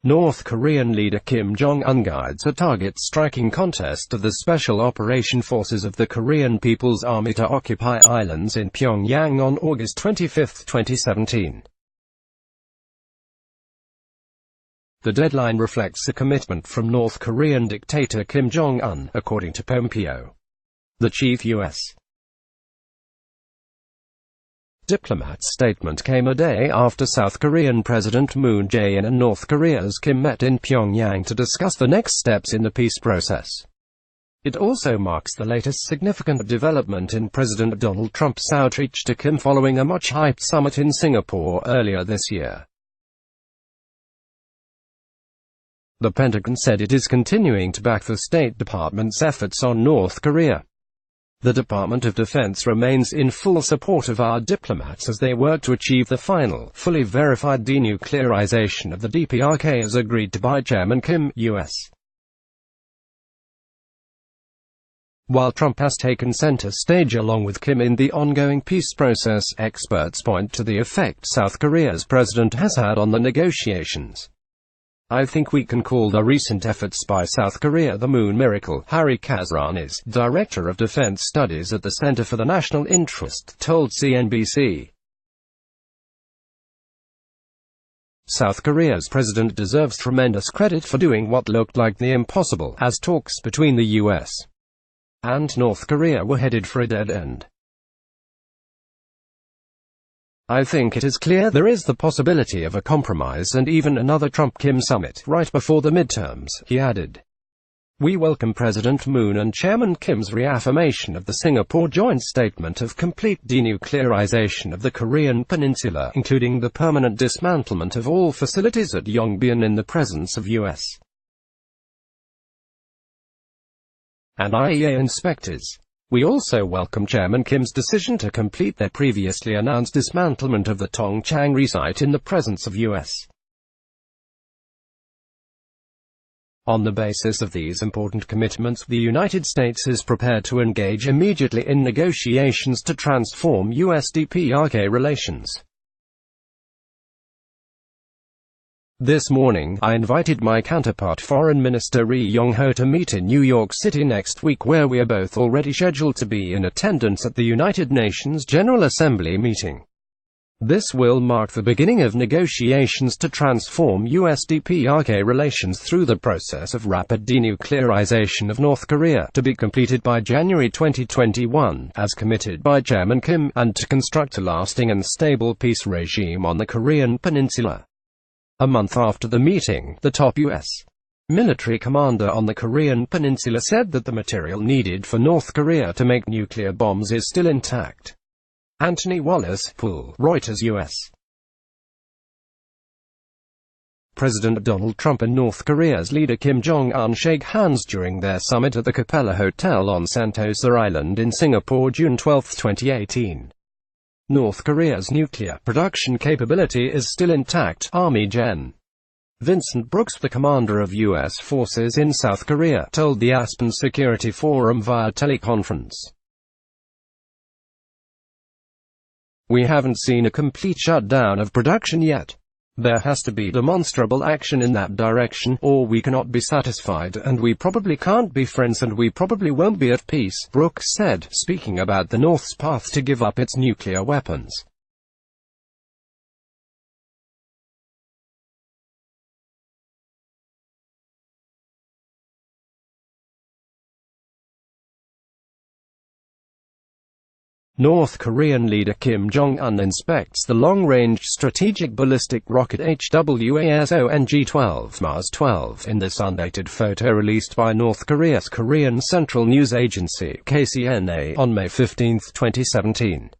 North Korean leader Kim Jong-un guides a target-striking contest of the Special Operation Forces of the Korean People's Army to occupy islands in Pyongyang on August 25, 2017. The deadline reflects a commitment from North Korean dictator Kim Jong-un, according to Pompeo, the chief U.S. diplomat's statement came a day after South Korean President Moon Jae-in and North Korea's Kim met in Pyongyang to discuss the next steps in the peace process. It also marks the latest significant development in President Donald Trump's outreach to Kim following a much-hyped summit in Singapore earlier this year. The Pentagon said it is continuing to back the State Department's efforts on North Korea. The Department of Defense remains in full support of our diplomats as they work to achieve the final, fully verified denuclearization of the DPRK as agreed to by Chairman Kim, U.S. While Trump has taken center stage along with Kim in the ongoing peace process, experts point to the effect South Korea's president has had on the negotiations. I think we can call the recent efforts by South Korea the Moon Miracle, Harry Kasranis, Director of Defense Studies at the Center for the National Interest, told CNBC. South Korea's president deserves tremendous credit for doing what looked like the impossible, as talks between the U.S. and North Korea were headed for a dead end. I think it is clear there is the possibility of a compromise and even another Trump-Kim summit right before the midterms, he added. We welcome President Moon and Chairman Kim's reaffirmation of the Singapore joint statement of complete denuclearization of the Korean peninsula, including the permanent dismantlement of all facilities at Yongbyon in the presence of U.S. and IAEA inspectors. We also welcome Chairman Kim's decision to complete their previously announced dismantlement of the Tongchang site in the presence of U.S. On the basis of these important commitments, the United States is prepared to engage immediately in negotiations to transform U.S.-DPRK relations. This morning, I invited my counterpart Foreign Minister Ri Yong-ho to meet in New York City next week, where we are both already scheduled to be in attendance at the United Nations General Assembly meeting. This will mark the beginning of negotiations to transform U.S.-DPRK relations through the process of rapid denuclearization of North Korea, to be completed by January 2021, as committed by Chairman Kim, and to construct a lasting and stable peace regime on the Korean peninsula. A month after the meeting, the top U.S. military commander on the Korean peninsula said that the material needed for North Korea to make nuclear bombs is still intact. Anthony Wallace, Pool, Reuters U.S. President Donald Trump and North Korea's leader Kim Jong-un shake hands during their summit at the Capella Hotel on Sentosa Island in Singapore June 12, 2018. North Korea's nuclear production capability is still intact, Army Gen. Vincent Brooks, the commander of U.S. forces in South Korea, told the Aspen Security Forum via teleconference. We haven't seen a complete shutdown of production yet. There has to be demonstrable action in that direction, or we cannot be satisfied, and we probably can't be friends, and we probably won't be at peace, Brooks said, speaking about the North's path to give up its nuclear weapons. North Korean leader Kim Jong-un inspects the long-range strategic ballistic rocket HWASONG-12 Mars-12 in this undated photo released by North Korea's Korean Central News Agency (KCNA) on May 15, 2017.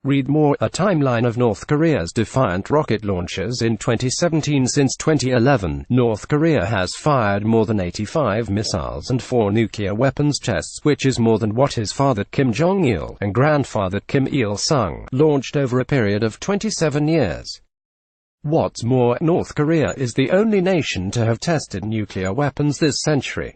Read more: a timeline of North Korea's defiant rocket launches in 2017. Since 2011, North Korea has fired more than 85 missiles and 4 nuclear weapons tests, which is more than what his father Kim Jong-il and grandfather Kim Il-sung launched over a period of 27 years. What's more, North Korea is the only nation to have tested nuclear weapons this century.